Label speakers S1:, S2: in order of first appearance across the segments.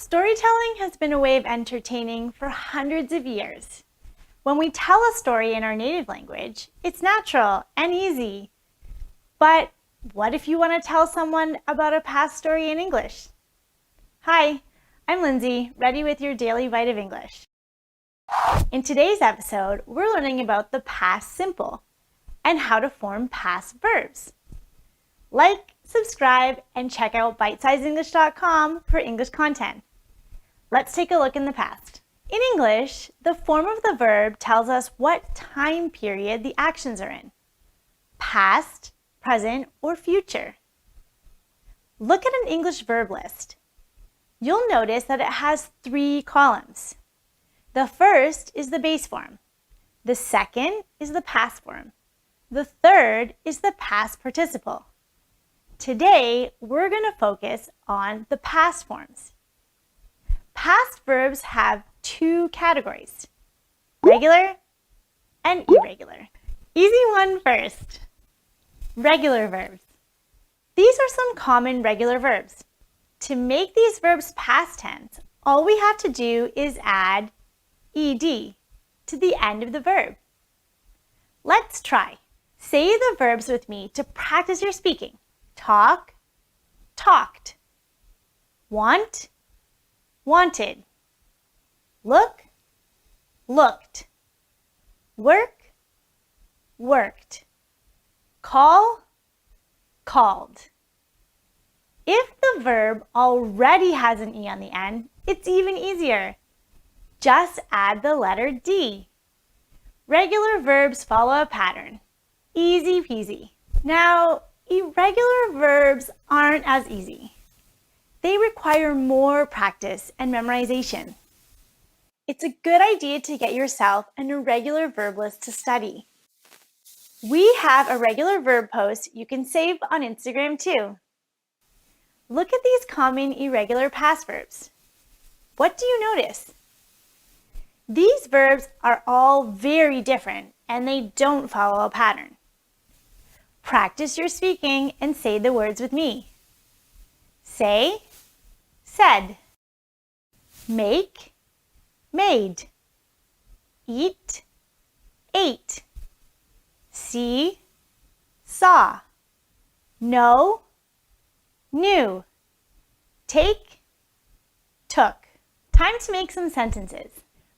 S1: Storytelling has been a way of entertaining for hundreds of years. When we tell a story in our native language, it's natural and easy. But what if you want to tell someone about a past story in English? Hi, I'm Lindsay, ready with your daily bite of English. In today's episode, we're learning about the past simple and how to form past verbs. Like, subscribe, and check out bitesizeenglish.com for English content. Let's take a look in the past. In English, the form of the verb tells us what time period the actions are in: past, present, or future. Look at an English verb list. You'll notice that it has 3 columns. The first is the base form. The second is the past form. The third is the past participle. Today, we're going to focus on the past forms. Past verbs have 2 categories: regular and irregular. Easy one first. Regular verbs. These are some common regular verbs. To make these verbs past tense, all we have to do is add ed to the end of the verb. Let's try. Say the verbs with me to practice your speaking. Talk, talked. Want, wanted. Look, looked. Work, worked. Call, called. If the verb already has an E on the end, it's even easier. Just add the letter D. Regular verbs follow a pattern. Easy peasy. Now, irregular verbs aren't as easy. They require more practice and memorization. It's a good idea to get yourself an irregular verb list to study. We have a regular verb post you can save on Instagram too. Look at these common irregular past verbs. What do you notice? These verbs are all very different and they don't follow a pattern. Practice your speaking and say the words with me. Say, said. Make, made. Eat, ate. See, saw. Know, knew. Take, took. Time to make some sentences.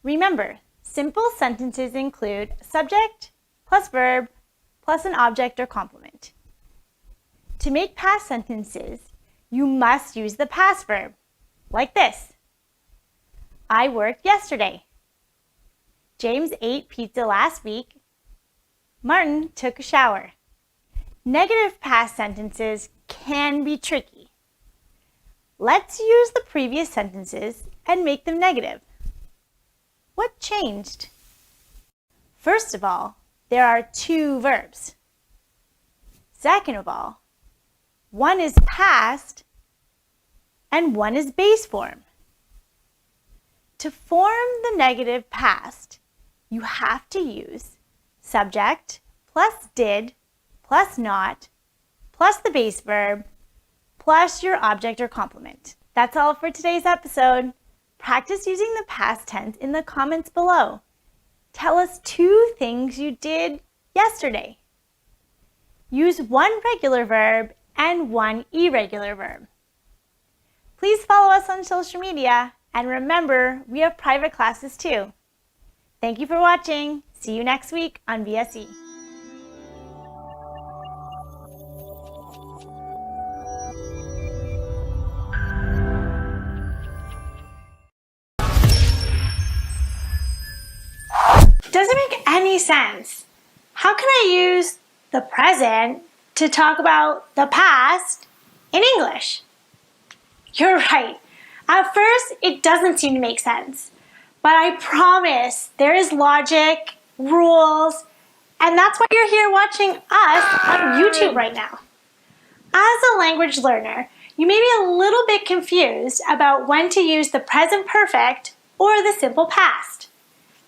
S1: Remember, simple sentences include subject plus verb plus an object or complement. To make past sentences, you must use the past verb, like this. I worked yesterday. James ate pizza last week. Martin took a shower. Negative past sentences can be tricky. Let's use the previous sentences and make them negative. What changed? First of all, there are 2 verbs. Second of all, one is past and one is base form. To form the negative past, you have to use subject plus did plus not plus the base verb plus your object or complement. That's all for today's episode. Practice using the past tense in the comments below. Tell us 2 things you did yesterday. Use 1 regular verb and 1 irregular verb. Please follow us on social media, and remember, we have private classes too. Thank you for watching. See you next week on VSE. Doesn't make any sense. How can I use the present to talk about the past in English? You're right. At first, it doesn't seem to make sense. But I promise there is logic, rules, and that's why you're here watching us on YouTube right now. As a language learner, you may be a little bit confused about when to use the present perfect or the simple past.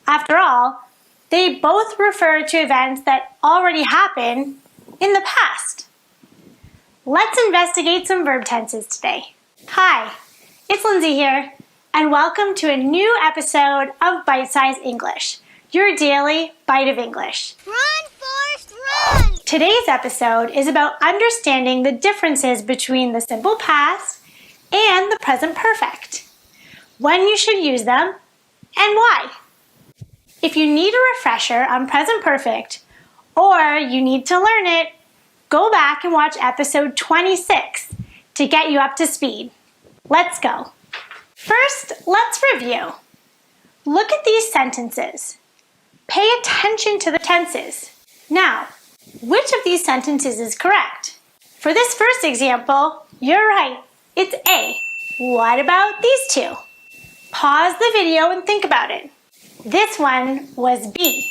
S1: After all, they both refer to events that already happened in the past. Let's investigate some verb tenses today. Hi, it's Lindsay here, and welcome to a new episode of Bite Size English, your daily bite of English.
S2: Run, Forrest, run!
S1: Today's episode is about understanding the differences between the simple past and the present perfect, when you should use them, and why. If you need a refresher on present perfect, or you need to learn it, go back and watch episode 26 to get you up to speed. Let's go. First, let's review. Look at these sentences. Pay attention to the tenses. Now, which of these sentences is correct? For this first example, you're right. It's A. What about these two? Pause the video and think about it. This one was B.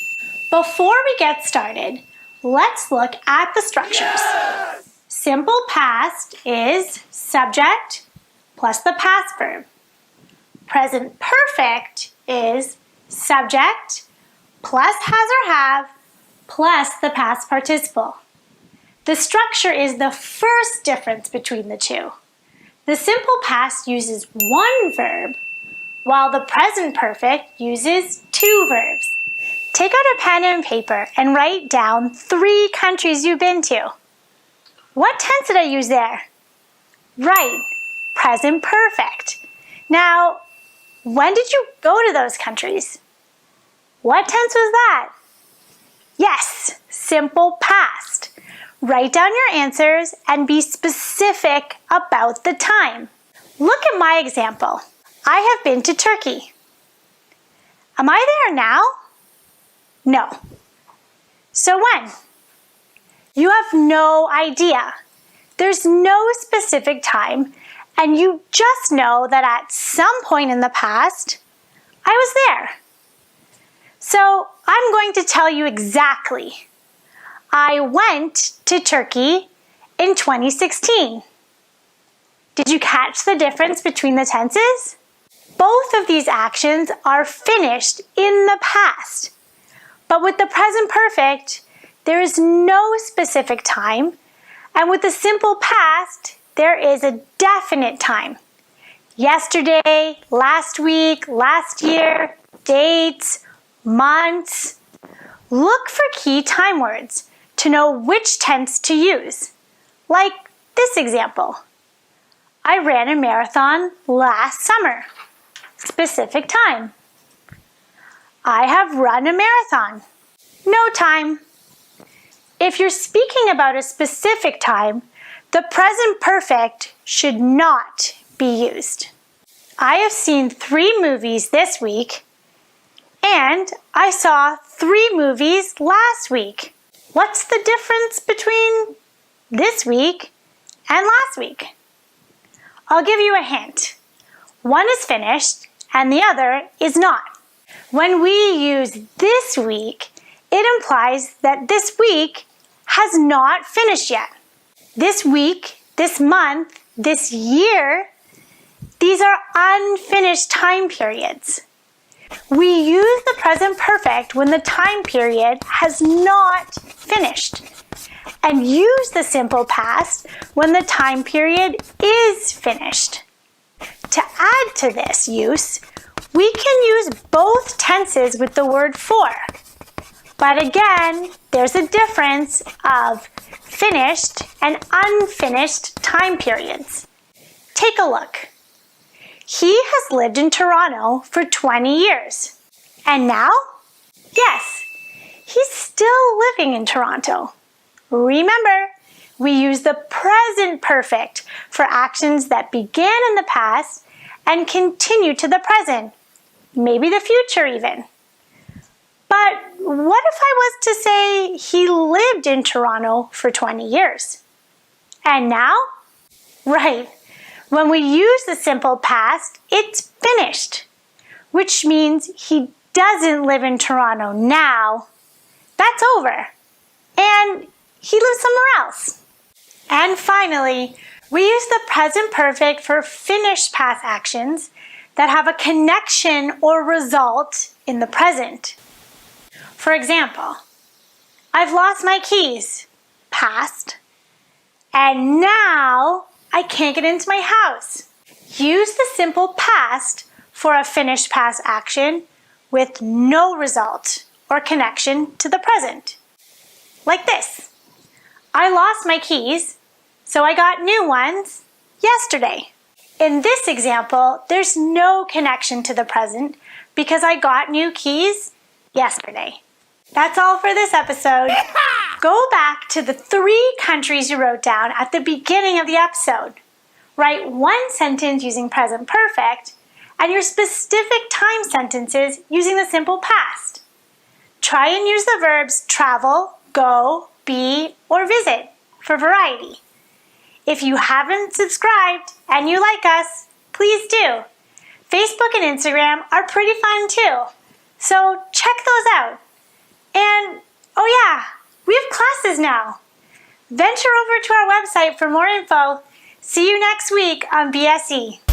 S1: Before we get started, let's look at the structures. Yes! Simple past is subject plus the past verb. Present perfect is subject plus has or have plus the past participle. The structure is the first difference between the two. The simple past uses one verb, while the present perfect uses two verbs. Take out a pen and paper and write down 3 countries you've been to. What tense did I use there? Right, present perfect. Now, when did you go to those countries? What tense was that? Yes, simple past. Write down your answers and be specific about the time. Look at my example. I have been to Turkey. Am I there now? No. So when? You have no idea. There's no specific time, and you just know that at some point in the past, I was there. So I'm going to tell you exactly. I went to Turkey in 2016. Did you catch the difference between the tenses? Both of these actions are finished in the past. But with the present perfect, there is no specific time. And with the simple past, there is a definite time. Yesterday, last week, last year, dates, months. Look for key time words to know which tense to use. Like this example. I ran a marathon last summer. Specific time. I have run a marathon. No time. If you're speaking about a specific time, the present perfect should not be used. I have seen 3 movies this week, and I saw 3 movies last week. What's the difference between this week and last week? I'll give you a hint. One is finished and the other is not. When we use this week, it implies that this week has not finished yet. This week, this month, this year, these are unfinished time periods. We use the present perfect when the time period has not finished, and use the simple past when the time period is finished. To add to this use, we can use both tenses with the word for. But again, there's a difference of finished and unfinished time periods. Take a look. He has lived in Toronto for 20 years. And now? Yes, he's still living in Toronto. Remember, we use the present perfect for actions that began in the past and continue to the present, maybe the future even. But what if I was to say he lived in Toronto for 20 years? And now? Right. When we use the simple past, it's finished, which means he doesn't live in Toronto now. That's over. And he lives somewhere else. And finally, we use the present perfect for finished past actions that have a connection or result in the present. For example, I've lost my keys, past, and now I can't get into my house. Use the simple past for a finished past action with no result or connection to the present. Like this. I lost my keys, so I got new ones yesterday. In this example, there's no connection to the present because I got new keys yesterday. That's all for this episode. Go back to the 3 countries you wrote down at the beginning of the episode. Write one sentence using present perfect and your specific time sentences using the simple past. Try and use the verbs travel, go, be, or visit for variety. If you haven't subscribed and you like us, please do. Facebook and Instagram are pretty fun too, so check those out. And, oh yeah, we have classes now. Venture over to our website for more info. See you next week on BSE.